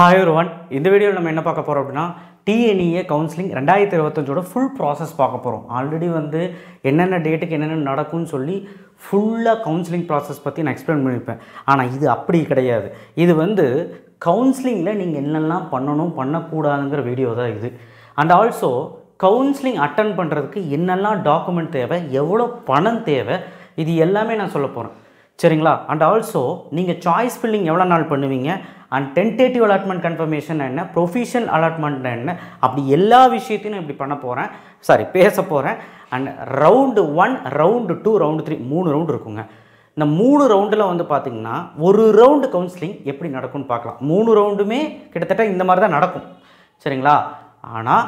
Hi everyone, இந்த வீடியோவில் நம்ம என்ன பார்க்க போகிறோம் அப்படின்னா TNEA கவுன்சிலிங் 2025ஓட ஃபுல் ப்ராசஸ் பார்க்க போகிறோம். ஆல்ரெடி வந்து என்னென்ன டேட்டுக்கு என்னென்ன நடக்கும்னு சொல்லி ஃபுல்லாக கவுன்சிலிங் ப்ராசஸ் பற்றி நான் எக்ஸ்பிளைன் பண்ணியிருப்பேன். ஆனால் இது அப்படி கிடையாது. இது வந்து கவுன்சிலிங்கில் நீங்கள் என்னெல்லாம் பண்ணணும் பண்ணக்கூடாதுங்கிற வீடியோ தான் இது. அண்ட் ஆல்சோ கவுன்சிலிங் அட்டன் பண்ணுறதுக்கு என்னெல்லாம் டாக்குமெண்ட் தேவை, எவ்வளோ பணம் தேவை, இது எல்லாமே நான் சொல்ல போகிறேன். சரிங்களா? அண்ட் ஆல்சோ நீங்கள் சாய்ஸ் ஃபில்லிங் எவ்வளோ நாள் பண்ணுவீங்க, அண்ட் டென்டேட்டிவ் அலாட்மெண்ட் கன்ஃபர்மேஷன் என்ன, ப்ரொஃபிஷனல் அலாட்மெண்ட் என்ன, அப்படி எல்லா விஷயத்தையும் நான் இப்படி பண்ண போகிறேன், பேச போகிறேன். And round 1, round 2, round 3 3 round இருக்குங்க. இந்த 3 ரவுண்டில் வந்து பார்த்திங்கன்னா ஒரு ரவுண்டு கவுன்சிலிங் எப்படி நடக்கும்னு பார்க்கலாம். 3 ரவுண்டுமே கிட்டத்தட்ட இந்த மாதிரி தான் நடக்கும். சரிங்களா? ஆனால்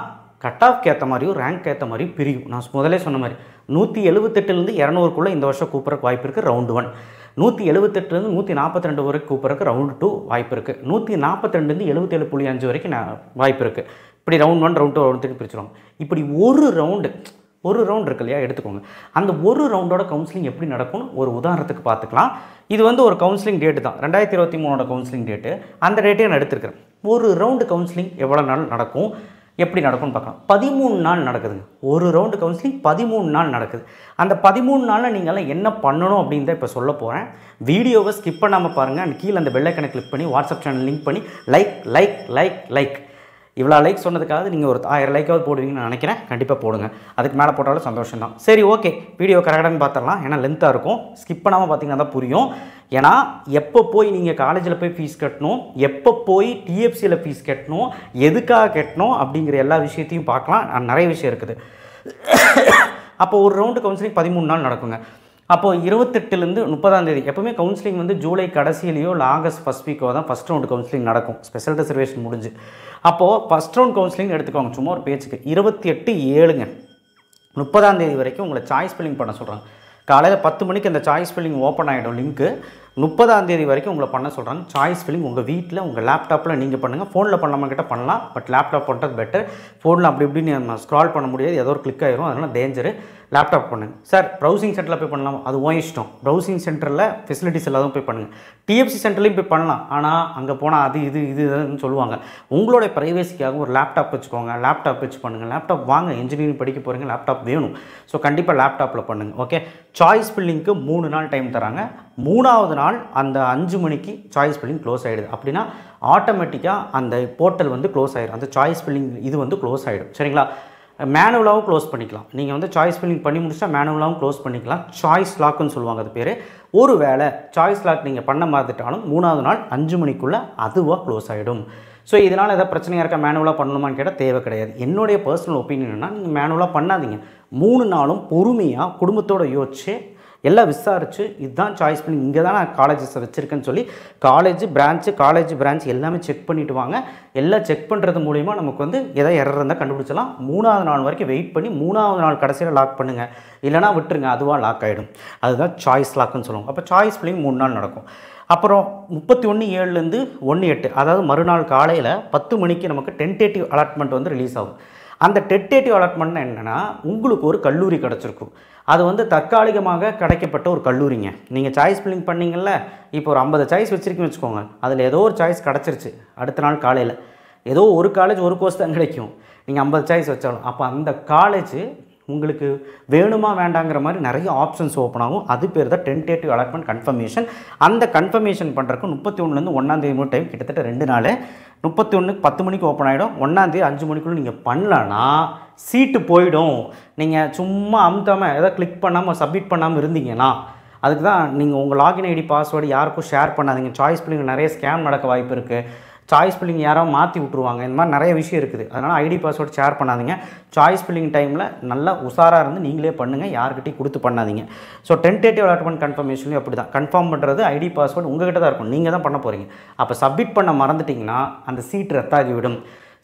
கட் ஆஃப்க்கு ஏற்ற மாதிரியும் ரேங்க் ஏற்ற மாதிரியும் பிரியும். நான் முதலே சொன்ன மாதிரி 178லேருந்து 200க்குள்ளே இந்த வருஷம் கூப்பிட்றக்கு வாய்ப்பு இருக்குது ரவுண்டு 1. 178லேருந்து 142 வரைக்கும் கூப்பிட்றக்கு ரவுண்டு 2 வாய்ப்பு இருக்குது. 142லேருந்து 77.5 வரைக்கும் வாய்ப்பு இருக்குது. இப்படி ரவுண்ட் 1, ரவுண்ட் 2, ரவுண்ட் 3 பிரிச்சுருவாங்க. இப்படி ஒரு ரவுண்டு இருக்கு இல்லையா, எடுத்துக்கோங்க. அந்த ஒரு ரவுண்டோட கவுன்சிலிங் எப்படி நடக்கும்னு ஒரு உதாரணத்துக்கு பார்த்துக்கலாம். இது வந்து ஒரு கவுன்சிலிங் டேட்டு தான், 2023ஓட கவுன்சிலிங் டேட்டு. அந்த டேட்டே நான் எடுத்துருக்கிறேன். ஒரு ரவுண்டு கவுன்சிலிங் எவ்வளோ நாள் நடக்கும், எப்படி நடக்கும்னு பார்க்கலாம். 13 நாள் நடக்குதுங்க. ஒரு ரவுண்டு கவுன்சிலிங் 13 நாள் நடக்குது. அந்த 13 நாளில் நீங்கள்லாம் என்ன பண்ணணும் அப்படின்னு தான் இப்போ சொல்ல போகிறேன். வீடியோவை ஸ்கிப் பண்ணாமல் பாருங்கள். அண்ட் கீழே அந்த பெல் ஐக்கனை கிளிக் பண்ணி வாட்ஸ்அப் சேனல் லிங்க் பண்ணி லைக் இவ்வளோ லைக் சொன்னதுக்காக நீங்கள் ஒரு 1000 லைக்காவது போடுவீங்கன்னு நினைக்கிறேன். கண்டிப்பாக போடுங்க. அதுக்கு மேலே போட்டாலும் சந்தோஷம் தான். சரி, ஓகே, வீடியோ கரெக்டானு பார்த்துடலாம். ஏன்னா லென்த்தாக இருக்கும். ஸ்கிப் பண்ணாமல் பார்த்தீங்கன்னா தான் புரியும். ஏன்னா எப்போ போய் நீங்கள் காலேஜில் போய் ஃபீஸ் கட்டணும், எப்போ போய் டிஎஃப்சியில் ஃபீஸ் கட்டணும், எதுக்காக கட்டணும் அப்படிங்கிற எல்லா விஷயத்தையும் பார்க்கலாம். நிறைய விஷயம் இருக்குது. அப்போ ஒரு ரவுண்டு கவுன்சிலிங் 13 நாள் நடக்குங்க. அப்போது 28லேருந்து 30ஆம் தேதி எப்போவுமே கவுன்சிலிங் வந்து ஜூலை கடைசியிலையோ இல்லை ஆகஸ்ட் ஃபஸ்ட் வீக்கோ தான் ஃபஸ்ட் ரவுண்டு கவுன்சிலிங் நடக்கும். ஸ்பெஷல் ரிசர்வேஷன் முடிஞ்சு அப்போது ஃபஸ்ட் ரவுண்ட் கவுன்சிலிங் எடுத்துக்கோங்க. சும்மா ஒரு பேச்சுக்கு 28/7ங்க 30ஆம் தேதி வரைக்கும் உங்களை சாய்ஸ் ஃபில்லிங் பண்ண சொல்கிறாங்க. காலையில் 10 மணிக்கு அந்த சாய்ஸ் ஃபில்லிங் ஓப்பன் ஆகிடும் லிங்க்கு. 30ஆம் தேதி வரைக்கும் உங்களை பண்ண சொல்கிறாங்க. சாய்ஸ் ஃபில்லிங் உங்கள் வீட்டில் உங்கள் லேப்டாப்பில் நீங்கள் பண்ணுங்கள். ஃபோனில் பண்ணாமல் கிட்ட பண்ணலாம். பட் லேப்டாப் பண்ணுறது பெட்டர். ஃபோனில் அப்படி இப்படின்னு நம்ம ஸ்க்ரால் பண்ண முடியாது, ஏதோ ஒரு கிளிக் ஆயிரும். அதனால் டேஞ்சரு. லேப்டாப் பண்ணுங்கள். சார் ப்ரௌசிங் சென்டரில் போய் பண்ணலாம், அது ஓ இஷ்டம். ப்ரௌசிங் சென்டரில் ஃபெசிலிட்டிஸ் எல்லாத்தையும் போய் பண்ணுங்கள். டிஎஃப்சி சென்டர்லையும் போய் பண்ணலாம். ஆனால் அங்கே போனால் அது இதுன்னு சொல்லுவாங்க. உங்களுடைய ப்ரைவேசிக்காக ஒரு லேப்டாப் வச்சுக்கோங்க. லேப்டாப் வச்சு பண்ணுங்கள். லேப்டாப் வாங்க, இன்ஜினியரிங் படிக்க போகிறீங்க, லேப்டாப் வேணும். ஸோ கண்டிப்பாக லேப்டாப்பில் பண்ணுங்கள். ஓகே, சாய்ஸ் ஃபில்லிங்க்கு 3 நாள் டைம் தராங்க. 3ஆவது நாள் அந்த 5 மணிக்கு சாய்ஸ் ஃபில்லிங் க்ளோஸ் ஆகிடுது. அப்படின்னா ஆட்டோமேட்டிக்காக அந்த போர்ட்டல் வந்து க்ளோஸ் ஆகிடும். அந்த சாய்ஸ் ஃபில்லிங் இது வந்து க்ளோஸ் ஆகிடும். சரிங்களா? மேனுவலாகவும் க்ளோஸ் பண்ணிக்கலாம். நீங்கள் வந்து சாய்ஸ் ஃபில்லிங் பண்ணி முடிச்சா மேனுவலாகவும் க்ளோஸ் பண்ணிக்கலாம். சாய்ஸ் லாக்குன்னு சொல்லுவாங்க அது பேர். ஒரு வேளை சாய்ஸ் லாக் நீங்கள் பண்ண மாதிரிட்டாலும் 3ஆவது நாள் 5 மணிக்குள்ளே அதுவாக க்ளோஸ் ஆகிடும். ஸோ இதனால் எதாவது பிரச்சனையாக இருக்கா, மேனுவலாக பண்ணணுமான்னு கேட்டால் தேவை கிடையாது. என்னுடைய பர்சனல் ஒப்பீனியன்னா நீங்கள் மேனுவலாக பண்ணாதீங்க. 3 நாளும் பொறுமையாக குடும்பத்தோடு யோசிச்சு எல்லாம் விசாரித்து இதுதான் சாய்ஸ் ஃபில்லிங், இங்கே தான் நான் காலேஜஸை வச்சுருக்கேன்னு சொல்லி காலேஜ் பிரான்ச் எல்லாமே செக் பண்ணிவிட்டு வாங்க. எல்லாம் செக் பண்ணுறது மூலிமா நமக்கு வந்து எதாவது எரர் இருந்தால் கண்டுபிடிச்சலாம். 3ஆவது நாள் வரைக்கும் வெயிட் பண்ணி 3ஆவது நாள் கடைசியில் லாக் பண்ணுங்கள். இல்லைனா விட்டுருங்க, அதுவாக லாக் ஆகிடும். அதுதான் சாய்ஸ் லாக்குன்னு சொல்லுவாங்க. அப்போ சாய்ஸ் ஃபில்லிங் 3 நாள் நடக்கும். அப்புறம் 31/7லேருந்து 1/8 அதாவது மறுநாள் காலையில் 10 மணிக்கு நமக்கு டென்டேட்டிவ் அலாட்மெண்ட் வந்து ரிலீஸ் ஆகும். அந்த டென்டேட்டிவ் அலாட்மெண்ட்னா என்னென்னா, உங்களுக்கு ஒரு கல்லூரி கிடச்சிருக்கும். அது வந்து தற்காலிகமாக கிடைக்கப்பட்ட ஒரு கல்லூரிங்க. நீங்கள் சாய்ஸ் ஃபில்லிங் பண்ணிங்கள்ல, இப்போ ஒரு 50 சாய்ஸ் வச்சுருக்கீங்கன்னு வச்சுக்கோங்க. அதில் ஏதோ ஒரு சாய்ஸ் கிடச்சிருச்சு. அடுத்த நாள் காலையில் ஏதோ ஒரு காலேஜ் ஒரு கோர்ஸ் தான் கிடைக்கும். நீங்கள் 50 சாய்ஸ் வச்சாலும் அப்போ அந்த காலேஜ் உங்களுக்கு வேணுமா வேண்டாங்கிற மாதிரி நிறைய ஆப்ஷன்ஸ் ஓப்பன் ஆகும். அது பேர் தான் டென்டேட்டிவ் அலாட்மெண்ட் கன்ஃபர்மேஷன். அந்த கன்ஃபர்மேஷன் பண்ணுறதுக்கு 31லேருந்து 1ஆம் தேதி டைம், கிட்டத்தட்ட 2 நாள். 31க்கு 10 மணிக்கு ஓப்பன் ஆகிடும். 1ஆம் தேதி 5 மணிக்குள்ளே நீங்கள் பண்ணலன்னா சீட்டு போயிடும். நீங்கள் சும்மா அமுத்தாமல் ஏதோ கிளிக் பண்ணாமல் சப்மிட் பண்ணாமல் இருந்தீங்கன்னா அதுக்கு தான் நீங்கள் உங்கள் லாகின் ஐடி பாஸ்வேர்டு யாருக்கும் ஷேர் பண்ணாதீங்க. சாய்ஸ் ஃபில்லிங் நிறைய ஸ்கேம் நடக்க வாய்ப்பு இருக்குது. சாய்ஸ் ஃபில்லிங் யாராவது மாற்றி விட்ருவாங்க. இந்த மாதிரி நிறைய விஷயம் இருக்குது. அதனால் ஐடி பாஸ்வேர்டு ஷேர் பண்ணாதீங்க. சாய்ஸ் ஃபில்லிங் டைமில் நல்லா உஷாராக இருந்து நீங்களே பண்ணுங்கள். யார்கிட்டையும் கொடுத்து பண்ணாதீங்க. ஸோ டென்டேட்டிவ் அலாட்மெண்ட் கன்ஃபர்மேஷன்லையும் அப்படி தான். கன்ஃபார்ம் பண்ணுறது ஐடி பாஸ்வேர்டு உங்கள்கிட்ட தான் இருக்கும். நீங்கள் தான் பண்ண போகிறீங்க. அப்போ சப்மிட் பண்ண மறந்துட்டிங்கன்னா அந்த சீட் ரத்தாகிவிடும்.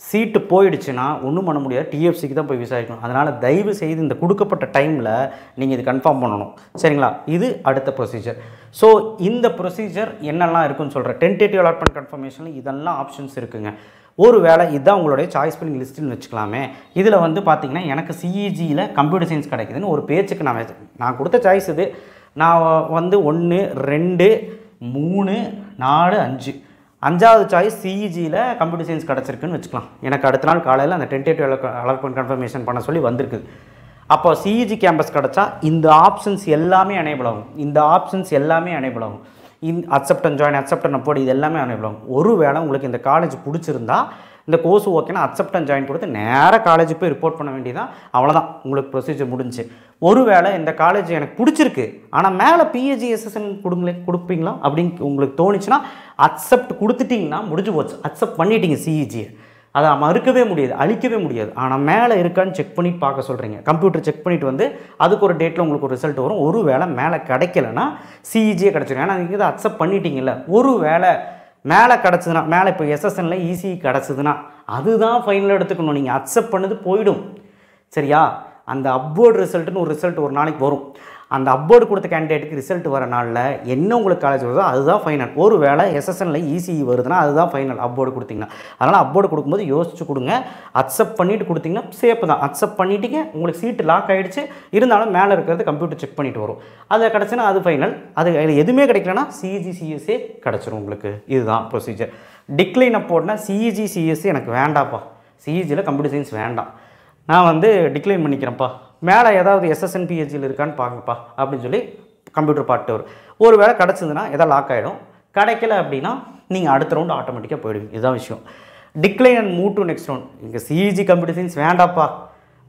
சீட்டு போயிடுச்சுன்னா ஒன்றும் பண்ண முடியாது. டிஎஃப்சிக்கு தான் போய் விசாரிக்கணும். அதனால் தயவு செய்து இந்த கொடுக்கப்பட்ட டைமில் நீங்கள் இது கன்ஃபார்ம் பண்ணணும். சரிங்களா? இது அடுத்த ப்ரொசீஜர். ஸோ இந்த ப்ரொசீஜர் என்னெல்லாம் இருக்குன்னு சொல்கிறேன். டென்டேட்டிவ் அலாட்மெண்ட் கன்ஃபர்மேஷனில் இதெல்லாம் ஆப்ஷன்ஸ் இருக்குங்க. ஒரு வேளை இதுதான் உங்களுடைய சாய்ஸ் ஃபில்லிங் லிஸ்ட்டுன்னு வச்சுக்கலாமே. இதில் வந்து பார்த்திங்கன்னா எனக்கு சிஇஜியில் கம்ப்யூட்டர் சயின்ஸ் கிடைக்குதுன்னு ஒரு பேச்சுக்கு நான் கொடுத்த சாய்ஸ் இது. நான் வந்து 1, 2, 3, 4, 5 அஞ்சாவது சாய்ஸ் சிஇஜியில் கம்ப்யூட்டர் சயின்ஸ் கிடச்சிருக்குன்னு வச்சுக்கலாம். எனக்கு அடுத்த நாள் காலையில் அந்த டென்டேட்டிவ் அலாட்மெண்ட் கன்ஃபர்மேஷன் பண்ண சொல்லி வந்திருக்குது. அப்போ சிஇஜி கேம்பஸ் கிடச்சா இந்த ஆப்ஷன்ஸ் எல்லாமே எனேபிள் ஆகும். Accept and join, accept and upward, இது எல்லாமே எனேபிள் ஆகும். ஒருவேளை உங்களுக்கு இந்த காலேஜ் பிடிச்சிருந்தா, இந்த கோர்ஸ் ஓகேனா அக்செப்ட் அண்ட் ஜாயின் கொடுத்து நேராக காலேஜுக்கு போய் ரிப்போர்ட் பண்ண வேண்டியதான். அவ்வளோதான், உங்களுக்கு ப்ரொசீஜர் முடிஞ்சு. ஒருவேளை இந்த காலேஜ் எனக்கு பிடிச்சிருக்கு ஆனால் மேலே பிஹெச்டி எஸ்எஸ்என் கொடுப்பீங்களா அப்படின்னு உங்களுக்கு தோணுச்சுன்னா அக்செப்ட் கொடுத்துட்டிங்கன்னா முடிஞ்சு போச்சு. அக்செப்ட் பண்ணிட்டீங்க சிஇஜியை, அதை மறுக்கவே முடியாது, அழிக்கவே முடியாது. ஆனால் மேலே இருக்கான்னு செக் பண்ணிட்டு பார்க்க சொல்கிறீங்க. கம்ப்யூட்டர் செக் பண்ணிவிட்டு வந்து அதுக்கு ஒரு டேட்டில் உங்களுக்கு ஒரு ரிசல்ட் வரும். ஒரு வேளை மேலே கிடைக்கலன்னா சிஇஜியே கிடச்சிடும். ஏன்னா நீங்கள் இதை அக்செப்ட் பண்ணிட்டீங்கல்ல. ஒரு வேளை மேலே கிடச்சிதுன்னா, மேலே இப்போ எஸ்எஸ்எனில் ஈஸி கிடச்சிதுன்னா அதுதான் ஃபைனல் எடுத்துக்கணும். நீங்கள் அக்செப்ட் பண்ணது போயிடும். சரியா? அந்த அப்வோர்டு ரிசல்ட்டுன்னு ஒரு ரிசல்ட் ஒரு நாளைக்கு வரும். அந்த அப்வோர்டு கொடுத்த கேண்டிடேட்டுக்கு ரிசல்ட் வர நாளில் என்ன உங்களுக்கு காலேஜ் வருதோ அதுதான் ஃபைனல். ஒரு வேளை எஸ்எஸ்எனில் இசிஇ வருதுன்னா அதுதான் ஃபைனல் அப்வோர்டு கொடுத்தீங்கன்னா. அதனால் அப்வோர்டு கொடுக்கும்போது யோசிச்சு கொடுங்க. அக்செப்ட் பண்ணிவிட்டு கொடுத்தீங்கன்னா சேஃப் தான். அக்செப்ட் பண்ணிட்டீங்க, உங்களுக்கு சீட்டு லாக் ஆகிடுச்சு. இருந்தாலும் மேலே இருக்கிறது கம்ப்யூட்டர் செக் பண்ணிட்டு வரும். அது கிடச்சுன்னா அது ஃபைனல். அது எதுவுமே கிடைக்கலன்னா சிஇஜி சிஎஸ்ஏ கிடச்சிரும் உங்களுக்கு. இதுதான் ப்ரொசீஜர். டிக்ளைன் அப்போர்ட்னா சிஇஜி சிஎஸ்சி எனக்கு வேண்டாப்பா, சிஇஜியில் கம்ப்யூட்டர் சயின்ஸ் வேண்டாம், நான் வந்து டிக்ளைன் பண்ணிக்கிறேன்ப்பா, மேலே ஏதாவது எஸ்எஸ்என் பிஹெச்சியில் இருக்கான்னு பாருங்கப்பா அப்படின்னு சொல்லி கம்ப்யூட்டர் பார்த்து வரும். ஒரு வேளை கிடச்சிதுன்னா எதாவது லாக் ஆகிடும். கிடைக்கல அப்படின்னா நீங்கள் அடுத்த ரவுண்டு ஆட்டோமேட்டிக்காக போயிடுவீங்க. இதுதான் விஷயம். Decline and move to next round. இங்கே சிஇஜி கம்ப்யூட்டர் சயின்ஸ் வேண்டாப்பா,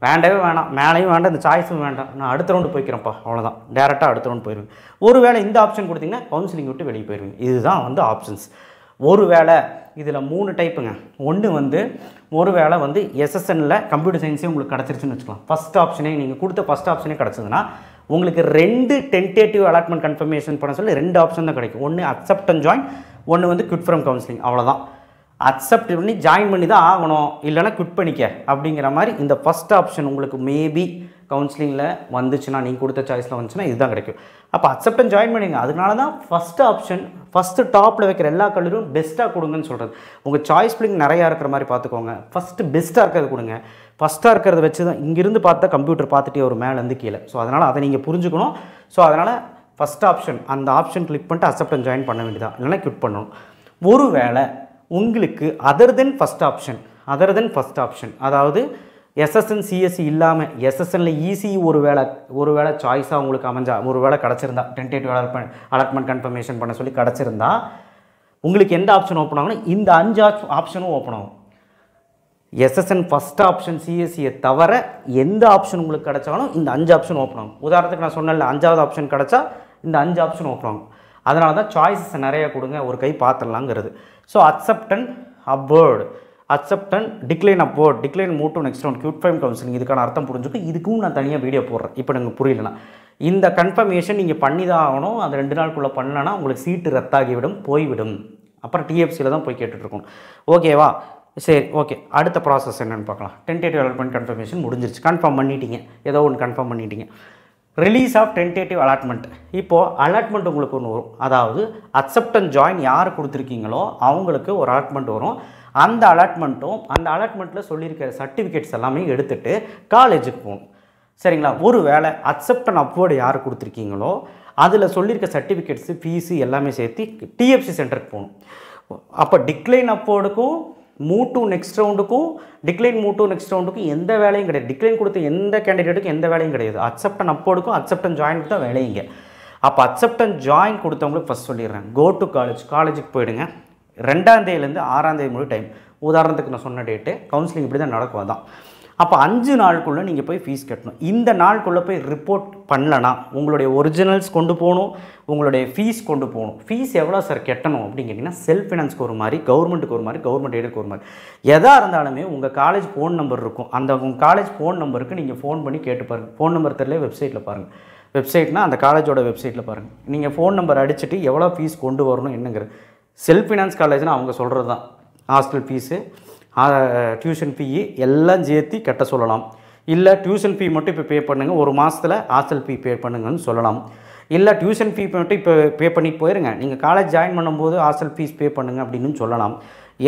வேண்டவே வேணாம், மேலேயும் வேண்டாம், இந்த சாய்ஸும் வேண்டாம், நான் அடுத்த ரவுண்டு போய்க்கிறேன்ப்பா, அவ்வளோதான், டேரெக்டாக அடுத்த ரவுண்டு போயிடுவீங்க. ஒரு வேளை இந்த ஆப்ஷன் கொடுத்தீங்கன்னா கவுன்சிலிங் விட்டு வெளியே போயிடுவீங்க. இதுதான் வந்து ஆப்ஷன்ஸ். ஒரு வேளை இதில் 3 டைப்புங்க. ஒன்று வந்து ஒரு வேளை வந்து எஸ்எஸ்எனில் கம்ப்யூட்டர் சயின்ஸே உங்களுக்கு கிடச்சிருச்சுன்னு வச்சுக்கலாம். ஃபஸ்ட் ஆப்ஷனே நீங்கள் கொடுத்த ஃபஸ்ட் ஆப்ஷனே கிடச்சதுன்னா உங்களுக்கு 2 டென்டேட்டிவ் அலாட்மெண்ட் கன்ஃபர்மேஷன் பண்ண சொல்லி 2 ஆப்ஷன் தான் கிடைக்கும். ஒன்று அக்செப்ட் அண்ட் ஜாயின், ஒன்று வந்து குவிட் ஃப்ரம் கவுன்சிலிங். அவ்வளோதான். அக்செப்ட் பண்ணி ஜாயின் பண்ணி தான் ஆகணும், இல்லைனா குவிட் பண்ணிக்க அப்படிங்கிற மாதிரி இந்த ஃபஸ்ட் ஆப்ஷன் உங்களுக்கு மேபி கவுன்சிலிங்கில் வந்துச்சுன்னா, நீங்கள் கொடுத்த சாய்ஸில் வந்துச்சுன்னா இதுதான் கிடைக்கும். அப்போ அக்செப்ட் அண்ட் ஜாயின் பண்ணிங்க. அதனால தான் ஃபஸ்ட்டு ஆப்ஷன் ஃபஸ்ட்டு டாப்பில் வைக்கிற எல்லா கல்லூரியும் பெஸ்ட்டாக கொடுங்கன்னு சொல்கிறது. உங்கள் சாய்ஸ் பிளிங் நிறையா இருக்கிற மாதிரி பார்த்துக்கோங்க. ஃபஸ்ட்டு பெஸ்ட்டாக இருக்கிறது கொடுங்க. ஃபஸ்ட்டாக இருக்கிறத வச்சு தான் இங்கேருந்து பார்த்தா கம்ப்யூட்டர் பார்த்துட்டே ஒரு மேலேருந்து கீழே. ஸோ அதனால் அதை நீங்கள் புரிஞ்சுக்கணும். ஸோ அதனால் ஃபஸ்ட் ஆப்ஷன், அந்த ஆப்ஷன் கிளிக் பண்ணிட்டு அக்செப்ட் அண்ட் ஜாயின் பண்ண வேண்டியதான், இல்லைனா குவிட் பண்ணணும். ஒரு வேளை உங்களுக்கு அதர் தென் ஃபஸ்ட் ஆப்ஷன், அதாவது எஸ்எஸ்என் சிஎஸ்சி இல்லாமல் எஸ்எஸ்எனில் இசிஇ ஒரு வேளை சாய்ஸாக உங்களுக்கு அமைஞ்சா, ஒரு வேளை கிடச்சிருந்தா, டென்டேட்டிவ் அலாட்மெண்ட் கன்ஃபர்மேஷன் பண்ண சொல்லி கிடச்சிருந்தா உங்களுக்கு எந்த ஆப்ஷன் ஓப்பன் ஆகும்னா இந்த 5 ஆப்ஷனும் ஓப்பன் ஆகும். எஸ்எஸ்என் ஃபஸ்ட் ஆப்ஷன் சிஎஸ்சியை தவிர எந்த ஆப்ஷன் உங்களுக்கு கிடச்சாலும் இந்த 5 ஆப்ஷன் ஓப்பன் ஆகும். உதாரணத்துக்கு நான் சொன்னேன்ல, 5வது ஆப்ஷன் கிடச்சா இந்த 5 ஆப்ஷன் ஓப்பன் ஆகும். அதனால தான் சாய்ஸஸ் நிறைய கொடுங்க, ஒரு கை பார்த்துடலாங்கிறது. So accept and upward, accept and decline upward, decline move to next round, quit from counselling. இதுக்கான அர்த்தம் புரிஞ்சுக்கும். இதுக்கும் நான் தனியாக வீடியோ போடுறேன். இப்போ எனக்கு புரியலனா இந்த கன்ஃபர்மேஷன் நீங்கள் பண்ணி தான் ஆகணும். அது 2 நாளுக்குள்ளே பண்ணலன்னா உங்களுக்கு சீட்டு ரத்தாகிவிடும், போய்விடும். அப்புறம் டிஎஃப்சியில் தான் போய் கேட்டுட்ருக்கணும். ஓகேவா? சரி, ஓகே. அடுத்த ப்ராசஸ் என்னென்னு பார்க்கலாம். டென்டேட்டிவ் அலாட்மெண்ட் கன்ஃபர்மேஷன் முடிஞ்சிருச்சு. கன்ஃபார்ம் பண்ணிட்டீங்க, ஏதோ ஒன்று கன்ஃபார்ம் பண்ணிட்டீங்க. Release of tentative allotment. இப்போது அலாட்மெண்ட் உங்களுக்கு ஒன்று வரும். அதாவது அக்செப்ட் அண்ட் ஜாயின் யார் கொடுத்துருக்கீங்களோ அவங்களுக்கு ஒரு அலாட்மெண்ட் வரும். அந்த அலாட்மெண்ட்டில் சொல்லியிருக்கிற சர்டிஃபிகேட்ஸ் எல்லாமே எடுத்துகிட்டு காலேஜுக்கு போகணும். சரிங்களா? ஒரு வேளை அக்செப்ட் அண்ட் அப்வோர்டு யார் கொடுத்துருக்கீங்களோ அதில் சொல்லியிருக்க சர்டிஃபிகேட்ஸு, ஃபீஸு எல்லாமே சேர்த்து டிஎஃப்சி சென்டருக்கு போகணும். அப்போ டிக்ளைன் அப்போர்டுக்கும் மூவ் டு நெக்ஸ்ட் ரவுண்டுக்கும் எந்த வேலையும் கிடையாது. டிக்ளைன் கொடுத்த எந்த கேண்டிடேட்டுக்கும் எந்த வேலையும் கிடையாது. அக்செப்ட் அண்ட் அப்போர்டுக்கும் அக்செப்ட் அண்ட் ஜாயினுக்கு தான் வேலைங்க. அப்போ அக்செப்ட் அண்ட் ஜாயின் கொடுத்தவங்களுக்கு ஃபஸ்ட் சொல்லிடுறேன், கோ டு காலேஜுக்கு போயிடுங்க. 2ஆம் தேதியிலேருந்து 6ஆம் தேதி முழு டைம். உதாரணத்துக்கு நான் சொன்ன டேட்டு கவுன்சிலிங் இப்படி தான் நடக்கும். அதான். அப்போ 5 நாளுக்குள்ளே நீங்கள் போய் ஃபீஸ் கட்டணும். இந்த நாளுக்குள்ளே போய் ரிப்போர்ட் பண்ணலன்னா உங்களுடைய ஒரிஜினல்ஸ் கொண்டு போகணும், உங்களுடைய ஃபீஸ் கொண்டு போகணும். ஃபீஸ் எவ்வளோ சார் கட்டணும் அப்படின்னு கேட்டிங்கன்னா, செல்ஃப் ஃபினான்ஸ்க்கு ஒரு மாதிரி, கவர்மெண்ட்டுக்கு ஒரு மாதிரி, கவர்மெண்ட் எய்டுக்கு ஒரு மாதிரி, எதாக இருந்தாலுமே உங்கள் காலேஜ் ஃபோன் நம்பர் இருக்கும். அந்த உங்கள் காலேஜ் ஃபோன் நம்பருக்கு நீங்கள் ஃபோன் பண்ணி கேட்டு பாருங்கள். ஃபோன் நம்பர் தெரியல, வெப்சைட்டில் பாருங்கள். வெப்சைட்னால் அந்த காலேஜோட வெப்சைட்டில் பாருங்கள். நீங்கள் ஃபோன் நம்பர் அடிச்சுட்டு எவ்வளோ ஃபீஸ் கொண்டு வரணும் என்னங்கிறது. செல்ஃப் ஃபினான்ஸ் காலேஜ்னால் அவங்க சொல்கிறது தான். ஹாஸ்டல் ஃபீஸு, டியூஷன் ஃபீ எல்லாம் சேர்த்து கட்ட சொல்லலாம். இல்லை டியூஷன் ஃபீ மட்டும் இப்போ பே பண்ணுங்கள், ஒரு மாதத்தில் ஹாஸ்டல் ஃபீ பே பண்ணுங்கன்னு சொல்லலாம். இல்லை டியூஷன் ஃபீ மட்டும் இப்போ பே பண்ணிட்டு போயிருங்க, நீங்கள் காலேஜ் ஜாயின் பண்ணும்போது ஹாஸ்டல் ஃபீஸ் பே பண்ணுங்கள் அப்படின்னு சொல்லலாம்.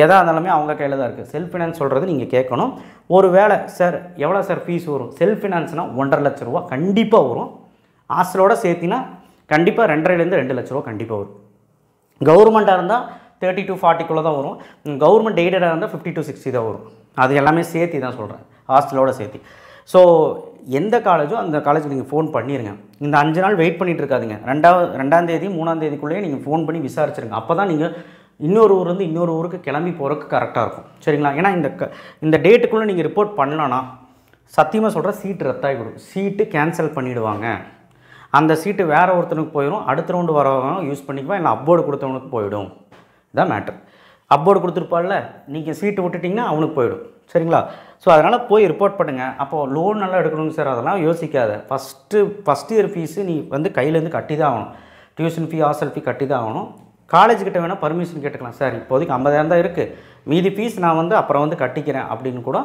எதாக இருந்தாலுமே அவங்க கையில் தான் இருக்குது. செல்ஃப் ஃபினான்ஸ் சொல்கிறது நீங்கள் கேட்கணும். ஒரு வேளை சார் எவ்வளோ சார் ஃபீஸ் வரும், செல்ஃப் ஃபினான்ஸ்னால் 1.5 லட்ச ரூபா கண்டிப்பாக வரும். ஹாஸ்டலோட சேர்த்தினா கண்டிப்பாக 2.5 to 2 லட்ச ரூபா கண்டிப்பாக வரும். கவர்மெண்ட்டாக இருந்தால் 30 to 40 தான் வரும். கவர்மெண்ட் எய்டடாக இருந்தால் 50 to 60 தான் வரும். அது எல்லாமே சேர்த்து தான் சொல்கிறேன், ஹாஸ்டலோடு சேர்த்து. ஸோ எந்த காலேஜோ அந்த காலேஜுக்கு நீங்கள் ஃபோன் பண்ணிடுங்க. இந்த 5 நாள் வெயிட் பண்ணிகிட்டு இருக்காதுங்க. 2ஆம் தேதி 3ஆம் தேதிக்குள்ளேயே நீங்கள் ஃபோன் பண்ணி விசாரிச்சிருங்க. அப்போ தான் நீங்கள் இன்னொரு ஊர்லேருந்து இன்னொரு ஊருக்கு கிளம்பி போகிறதுக்கு கரெக்டாக இருக்கும். சரிங்களா? ஏன்னா இந்த டேட்டுக்குள்ளே நீங்கள் ரிப்போர்ட் பண்ணலன்னா சத்தியமாக சொல்கிற சீட்டு ரத்தாகிவிடும். சீட்டு கேன்சல் பண்ணிவிடுவாங்க. அந்த சீட்டு வேறு ஒருத்தனுக்கு போயிடும். அடுத்த ரவுண்டு வரவங்க யூஸ் பண்ணிக்குவான், இல்லை அப்போர்டு கொடுத்தவனுக்கு போயிடும். இதான் மேட்ரு. அப்போர்டு கொடுத்துருப்பாள்ல, நீங்கள் சீட்டு விட்டுட்டிங்கன்னா அவனுக்கு போயிடும். சரிங்களா? ஸோ அதனால் போய் ரிப்போர்ட் பண்ணுங்கள். அப்போது லோன் நல்லா எடுக்கணுங்க சார், அதெல்லாம் யோசிக்காத. ஃபஸ்ட் இயர் ஃபீஸு நீ வந்து கையிலேருந்து கட்டி தான் ஆகணும். டியூஷன் ஃபீ, ஹாஸ்டல் ஃபீ கட்டி தான் ஆகணும். காலேஜுக்கிட்ட வேணால் பர்மிஷன் கேட்டுக்கலாம். சார் இப்போதைக்கு 50,000 தான் இருக்குது, மீதி ஃபீஸ் நான் வந்து அப்புறம் வந்து கட்டிக்கிறேன் அப்படின்னு கூட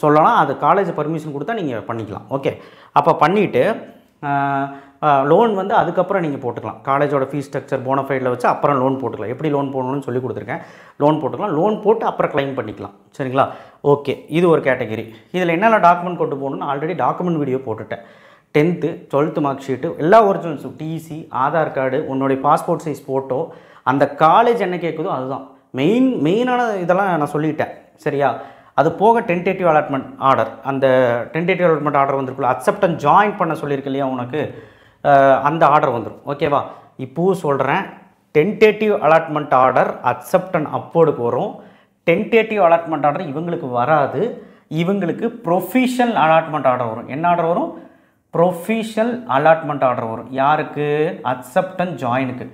சொல்லலாம். அது காலேஜ் பர்மிஷன் கொடுத்தா நீங்கள் பண்ணிக்கலாம். ஓகே, அப்போ பண்ணிவிட்டு லோன் வந்து அதுக்கப்புறம் நீங்கள் போட்டுக்கலாம். காலேஜோட ஃபீஸ் ஸ்ட்ரக்சர் போனஃபைடில் வச்சு அப்புறம் லோன் போட்டுக்கலாம். எப்படி லோன் போடணும்னு சொல்லி கொடுத்துருக்கேன். லோன் போட்டுக்கலாம். லோன் போட்டு அப்புறம் க்ளைம் பண்ணிக்கலாம். சரிங்களா? ஓகே, இது ஒரு கேட்டகரி. இதில் என்னென்ன டாக்குமெண்ட் கொண்டு போகணுன்னு ஆல்ரெடி டாக்குமெண்ட் வீடியோ போட்டுட்டேன். 10th 12th மார்க் ஷீட்டு, எல்லா ஒரிஜினல்ஸும், டிசி, ஆதார் கார்டு, உன்னுடைய பாஸ்போர்ட் சைஸ் ஃபோட்டோ, அந்த காலேஜ் என்ன கேட்குதோ அதுதான் மெயினான இதெல்லாம் நான் சொல்லிட்டேன். சரியா? அது போக டென்டேட்டிவ் அலாட்மெண்ட் ஆர்டர், அந்த டென்டேட்டிவ் அலாட்மெண்ட் ஆர்டர் வந்துருக்குள்ள, அக்செப்டன்ஸ் ஜாயின் பண்ண சொல்லியிருக்கு இல்லையா உனக்கு, அந்த ஆர்டர் வந்துடும். ஓகேவா? இப்போவும் சொல்கிறேன், டென்டேட்டிவ் அலாட்மெண்ட் ஆர்டர் அக்செப்டன்ஸ் அப்போர்டுக்கு வரும். டென்டேட்டிவ் அலாட்மெண்ட் ஆர்டர் இவங்களுக்கு வராது. இவங்களுக்கு ப்ரொஃபிஷனல் அலாட்மெண்ட் ஆர்டர் வரும். என்ன ஆர்டர் வரும்? ப்ரொஃபிஷனல் அலாட்மெண்ட் ஆர்டர் வரும். யாருக்கு? அக்செப்டன்ஸ் ஜாயினுக்கு.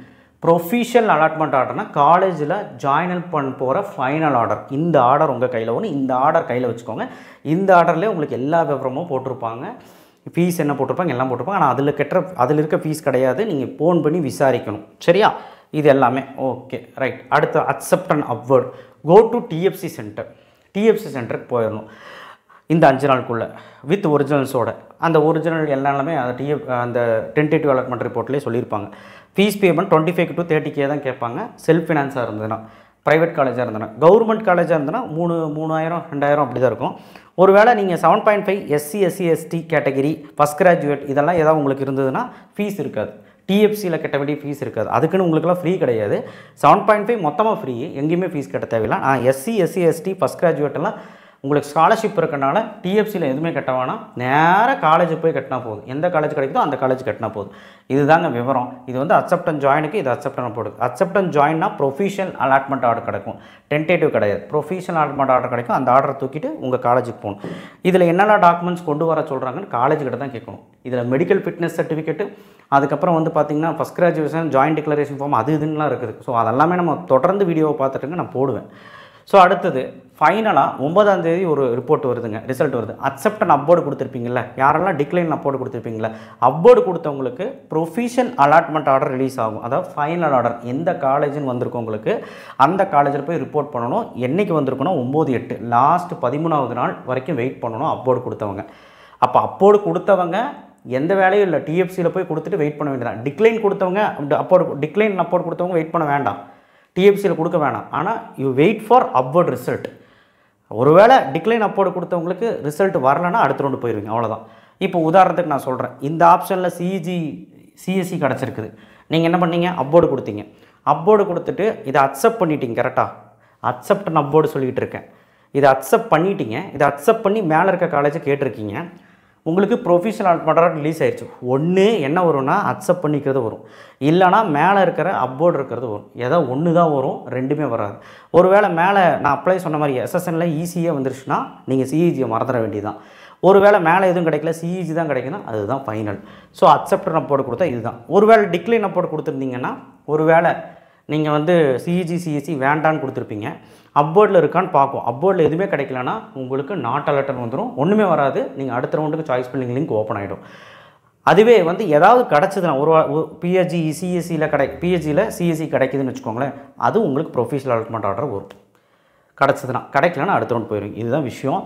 ப்ரொஃபிஷனல் அலாட்மெண்ட் ஆர்டர்னால் காலேஜில் ஜாயின் பண்ண போகிற ஃபைனல் ஆர்டர். இந்த ஆர்டர் உங்கள் கையில் வரும். இந்த ஆர்டர் கையில் வச்சுக்கோங்க. இந்த ஆர்டர்லேயே உங்களுக்கு எல்லா விவரமும் போட்டிருப்பாங்க. ஃபீஸ் என்ன போட்டிருப்பாங்க, எல்லாம் போட்டிருப்பாங்க. ஆனால் அதில் இருக்க ஃபீஸ் கிடையாது. நீங்கள் ஃபோன் பண்ணி விசாரிக்கணும். சரியா? இது எல்லாமே ஓகே, ரைட். அடுத்து acceptance upward, go to DFC centre. DFC சென்டருக்கு போயிடணும் இந்த 5 நாளுக்குள்ளே வித் ஒரிஜினல்ஸோட. அந்த ஒரிஜினல் எல்லாமே அந்த டென்டேட்டிவ் அலாட்மெண்ட் ரிப்போர்ட்லேயே சொல்லியிருப்பாங்க. ஃபீஸ் பேமெண்ட் 25 to 30K தான் கேட்பாங்க. செல்ஃப் ஃபினான்ஸாக இருந்ததுன்னா. ப்ரைவேட் காலேஜாக இருந்ததுன்னா. கவர்மெண்ட் காலேஜாக இருந்ததுன்னா 3,000 2,000 அப்படி தான் இருக்கும். ஒருவேளை நீங்கள் 7.5 SC SC ST category, first graduate இதெல்லாம் ஏதாவது உங்களுக்கு இருந்ததுன்னா ஃபீஸ் இருக்காது. டிஎஃப்சியில் கட்ட வேண்டிய ஃபீஸ் இருக்காது. அதுக்குன்னு உங்களுக்குலாம் ஃப்ரீ கிடையாது. 7.5 மொத்தமாக ஃப்ரீ, எங்கேயுமே ஃபீஸ் கட்ட தேவையில்லை. ஆனால் SC SC ST ஃபஸ்ட் கிராஜுவேட்டெல்லாம் உங்களுக்கு ஸ்காலர்ஷிப் இருக்கனால டிஎஃப்சியில் எதுவுமே கட்ட வேணாம். நேராக காலேஜ் போய் கட்டினா போதும். எந்த காலேஜ் கிடைக்குதோ அந்த காலேஜ் கட்டினா போதும். இதுதாங்க விவரம். இது வந்து அக்செப்டன்ஸ் ஜாயினுக்கு, இது அக்செப்டன்ஸ் போடுது. அக்செப்டன்ஸ் ஜாயின்னா ப்ரொஃபிஷனல் அலாட்மெண்ட் ஆர்டர் கிடைக்கும். டென்டேட்டிவ் கிடையாது. ப்ரொஃபிஷனல் அலாட்மெண்ட் ஆர்டர் கிடைக்கும். அந்த ஆர்டரை தூக்கிட்டு உங்கள் காலேஜுக்கு போகணும். இதில் என்னென்ன டாக்குமெண்ட்ஸ் கொண்டு வர சொல்கிறாங்கன்னு காலேஜ் கிட்ட தான் கேட்கணும். இதில் மெடிக்கல் ஃபிட்னஸ் சர்டிஃபிகேட்டு, அதுக்கப்புறம் வந்து பார்த்திங்கன்னா first graduation, joint declaration form, அது இதுன்னெலாம் இருக்குது. ஸோ அதெல்லாமே நம்ம தொடர்ந்து வீடியோவை பார்த்துட்டுங்க நான் போடுவேன். ஸோ அடுத்தது ஃபைனலாக 9ஆம் தேதி ஒரு ரிப்போர்ட் வருதுங்க, ரிசல்ட் வருது. அக்செப்டன்ஸ் அப்போர்டு கொடுத்துருப்பீங்கள, யாரெல்லாம் டிக்ளைன் அப்போர்டு கொடுத்துருப்பீங்களா, அப்போர்டு கொடுத்தவங்களுக்கு ப்ரொஃபிஷனல் அலாட்மெண்ட் ஆர்டர் ரிலீஸ் ஆகும். அதாவது ஃபைனல் ஆர்டர் எந்த காலேஜுன்னு வந்திருக்கும் உங்களுக்கு, அந்த காலேஜில் போய் ரிப்போர்ட் பண்ணணும். என்றைக்கு வந்திருக்கணும்? 9/8, லாஸ்ட் 13வது நாள் வரைக்கும் வெயிட் பண்ணணும் அப்போர்டு கொடுத்தவங்க. அப்போ அப்போர்டு கொடுத்தவங்க எந்த வேலையும் இல்லை, டிஎஃப்சியில் போய் கொடுத்துட்டு வெயிட் பண்ண வேண்டியதான். டிக்ளைன் கொடுத்தவங்க டிக்ளைன் அப்போர்டு கொடுத்தவங்க வெயிட் பண்ண வேண்டாம், டிஎஃப்சியில் கொடுக்க வேணாம். ஆனால் you wait for upward result. ஒருவேளை டிக்ளைன் அப்போர்டு கொடுத்தவங்களுக்கு ரிசல்ட் வரலன்னா அடுத்த ரவுண்டு போயிடுவீங்க, அவ்வளோதான். இப்போ உதாரணத்துக்கு நான் சொல்கிறேன், இந்த ஆப்ஷனில் சிஜி சிஎஸ்சி கிடச்சிருக்குது. நீங்கள் என்ன பண்ணீங்க? அப்போர்டு கொடுத்தீங்க. அப்போர்டு கொடுத்துட்டு இதை அக்செப்ட் பண்ணிட்டீங்க. கரெக்டாக அக்செப்ட்னு அப்போர்டு சொல்லிகிட்டு இருக்கேன். இதை அக்செப்ட் பண்ணிட்டீங்க. இதை அக்செப்ட் பண்ணி மேலே இருக்க காலேஜை கேட்டிருக்கீங்க. உங்களுக்கு ப்ரொஃபிஷனல் அலாட்மெண்ட் ரிலீஸ் ஆயிடுச்சு. ஒன்று என்ன வரும்னா அக்செப்ட் பண்ணிக்கிறது வரும், இல்லைனா மேலே இருக்கிற அப்போர்டு இருக்கிறது வரும். ஏதோ ஒன்று தான் வரும், ரெண்டுமே வராது. ஒருவேளை மேலே நான் அப்ளை சொன்ன மாதிரி எஸ்எஸ்என்ல ஈஸியாக வந்துருச்சுன்னா நீங்கள் சிஇஜியை மறந்துட வேண்டியதுதான். ஒருவேளை மேலே எதுவும் கிடைக்கல, சிஇஜி தான் கிடைக்குன்னா அதுதான் ஃபைனல். ஸோ அக்செப்ட் அப்போர்டு கொடுத்தா இதுதான். ஒருவேளை டிக்ளைன் அப்போர்டு கொடுத்துருந்தீங்கன்னா, ஒருவேளை நீங்கள் வந்து சிஇஜி சிஎஸ்சி வேண்டான்னு கொடுத்துருப்பீங்க, அப்போர்டில் இருக்கான்னு பார்க்கும். அப்போர்டில் எதுவுமே கிடைக்கலன்னா உங்களுக்கு நாட் அலர்ட்னு வந்துடும், ஒன்றுமே வராது. நீங்கள் அடுத்த ரவுண்டுக்கு சாய்ஸ் பில்லிங் லிங்க் ஓப்பன் ஆகிடும். அதுவே வந்து ஏதாவது கிடச்சிதுன்னா, ஒரு பிஹெச்சி சிஎஸ்சியில் பிஹெச்சியில் சிஎஸ்சி கிடைக்குதுன்னு வச்சுக்கோங்களேன், அது உங்களுக்கு ப்ரொஃபஷனல் அலாட்மெண்ட் ஆர்டர் வரும். கிடச்சிதுன்னா, கிடைக்கலன்னா அடுத்த ரவுண்ட் போயிடும். இதுதான் விஷயம்.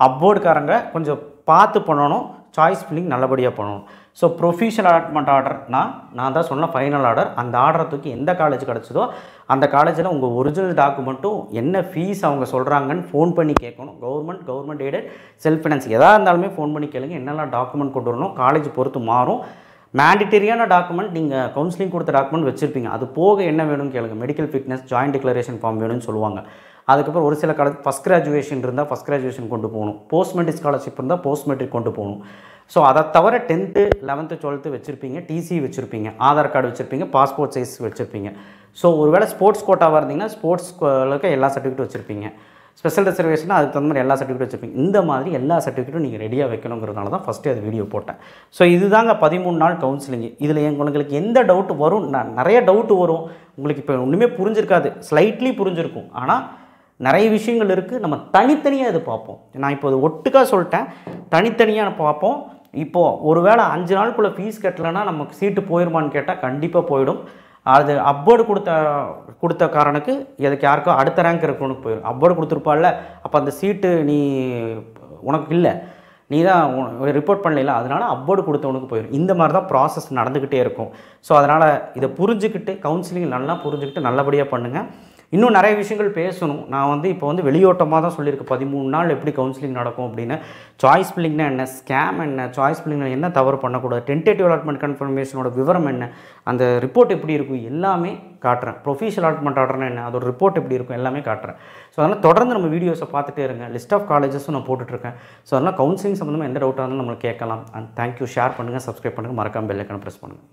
அப்போர்டுக்காரங்க கொஞ்சம் பார்த்து பண்ணணும், சாய்ஸ் ஃபில்லிங் நல்லபடியாக பண்ணணும். ஸோ ப்ரொஃபஷனல் அலாட்மெண்ட் ஆர்டர்னா நான் தான் சொன்ன ஃபைனல் ஆர்டர். அந்த ஆர்டரை தூக்கி எந்த காலேஜ் கிடச்சதோ அந்த காலேஜில் உங்கள் ஒரிஜினல் டாக்குமெண்ட்டும் என்ன ஃபீஸ் அவங்க சொல்கிறாங்கன்னு ஃபோன் பண்ணி கேட்கணும். கவர்மெண்ட் எய்டட், செல்ஃப் ஃபினான்ஸ் எதாக இருந்தாலுமே ஃபோன் பண்ணி கேளுங்க. என்னெல்லாம் டாக்குமெண்ட் கொண்டு வரணும், காலேஜ் பொறுத்து மாறும். மேண்டிட்டரியான டாக்குமெண்ட் நீங்கள் கவுன்சிலிங் கொடுத்த டாக்குமெண்ட் வச்சுருப்பீங்க. அது போக என்ன வேணும்னு கேளுங்க. Medical fitness, joint declaration form வேணும்னு சொல்லுவாங்க. அதுக்கப்புறம் ஒரு சில காலத்துக்கு ஃபஸ்ட் கிராஜுவேஷன் இருந்தால் ஃபஸ்ட் கிராஜுவேஷன் கொண்டு போகணும். போஸ்ட் மெட்ரிக் ஸ்காலர்ஷிப் இருந்தால் போஸ்ட் மெட்ரிக் கொண்டு போகணும். ஸோ அதை தவிர 10th 11th 12th வச்சுருப்பீங்க, டிசி வச்சுருப்பீங்க, ஆதார் கார்டு வச்சுருப்பீங்க, பாஸ்போர்ட் சைஸ் வச்சுருப்பீங்க. ஸோ ஒருவேளை ஸ்போர்ட்ஸ் கோட்டாவாக இருந்தீங்கன்னா ஸ்போர்ட்ஸ்க்கு எல்லா சர்டிஃபிகேட் வச்சுருப்பீங்க. ஸ்பெஷல் ரிசர்வேஷனாக அதுக்கு தகுந்த மாதிரி எல்லா சர்டிஃபிகேட் வச்சுருப்பீங்க. இந்த மாதிரி எல்லா சர்டிஃபிகேட்டும் நீங்கள் ரெடியாக வைக்கணுங்கிறதுனால தான் ஃபஸ்ட்டு அது வீடியோ போட்டேன். ஸோ இதுதாங்க 13 நாள் கவுன்சிலிங். இதில் உங்களுக்கு எந்த டவுட் வரும், நிறைய டவுட்டு வரும். உங்களுக்கு இப்போ ஒன்றுமே புரிஞ்சிருக்காது, ஸ்லைட்லி புரிஞ்சிருக்கும். ஆனால் நிறைய விஷயங்கள் இருக்குது. நம்ம தனித்தனியாக இது பார்ப்போம். நான் இப்போ அது ஒட்டுக்காக சொல்லிட்டேன், தனித்தனியாக பார்ப்போம். இப்போது ஒரு வேளை 5 நாளுக்குள்ளே ஃபீஸ் கட்டலைன்னா நமக்கு சீட்டு போயிடுமான்னு கேட்டால் கண்டிப்பாக போயிடும். அது அப்போர்டு கொடுத்த காரனுக்கு எதுக்கு யாருக்கோ அடுத்த ரேங்க் இருக்கவனுக்கு போயிடும். அப்போர்டு கொடுத்துருப்பால, அப்போ அந்த சீட்டு உனக்கு இல்லை, நீ தான் ரிப்போர்ட் பண்ணல, அதனால் அப்போர்டு கொடுத்தவனுக்கு போயிடும். இந்த மாதிரி தான் ப்ராசஸ் நடந்துக்கிட்டே இருக்கும். ஸோ அதனால் இதை புரிஞ்சுக்கிட்டு கவுன்சிலிங் நல்லா புரிஞ்சுக்கிட்டு நல்லபடியாக பண்ணுங்கள். இன்னும் நிறைய விஷயங்கள் பேசணும். நான் இப்போ வெளியோட்டமாக தான் சொல்லியிருக்கேன் 13 நாள் எப்படி கவுன்சிலிங் நடக்கும் அப்படின்னு. சாய்ஸ் ஃபில்லிங்னா என்ன, ஸ்கேம் என்ன, சாய்ஸ் ஃபில்லிங்னா என்ன தவறு பண்ணக்கூடாது, டென்டேட்டிவ் அலாட்மெண்ட் கன்ஃபர்மேஷனோட விவரம் என்ன, அந்த ரிப்போர்ட் எப்படி இருக்கும் எல்லாமே காட்டுறேன். ப்ரொஃபஷனல் அலாட்மெண்ட் ஆர்டர்னா என்ன, அதோட ரிப்போர்ட் எப்படி இருக்கும் எல்லாமே காட்டுறேன். ஸோ அதனால் தொடர்ந்து நம்ம வீடியோஸை பார்த்துட்டே இருங்க. லிஸ்ட் ஆஃப் காலேஜஸும் நான் போட்டுட்ருக்கேன். ஸோ அதனால் கவுன்சிலிங் சம்மந்தமாக எந்த டவுட்டாக இருந்தாலும் நம்மளுக்கு கேட்கலாம். And thank you. ஷேர் பண்ணுங்கள், சப்ஸ்கிரைப் பண்ணுங்கள், மறக்காமல் பெல் ஐக்கானை ப்ரெஸ் பண்ணுங்கள்.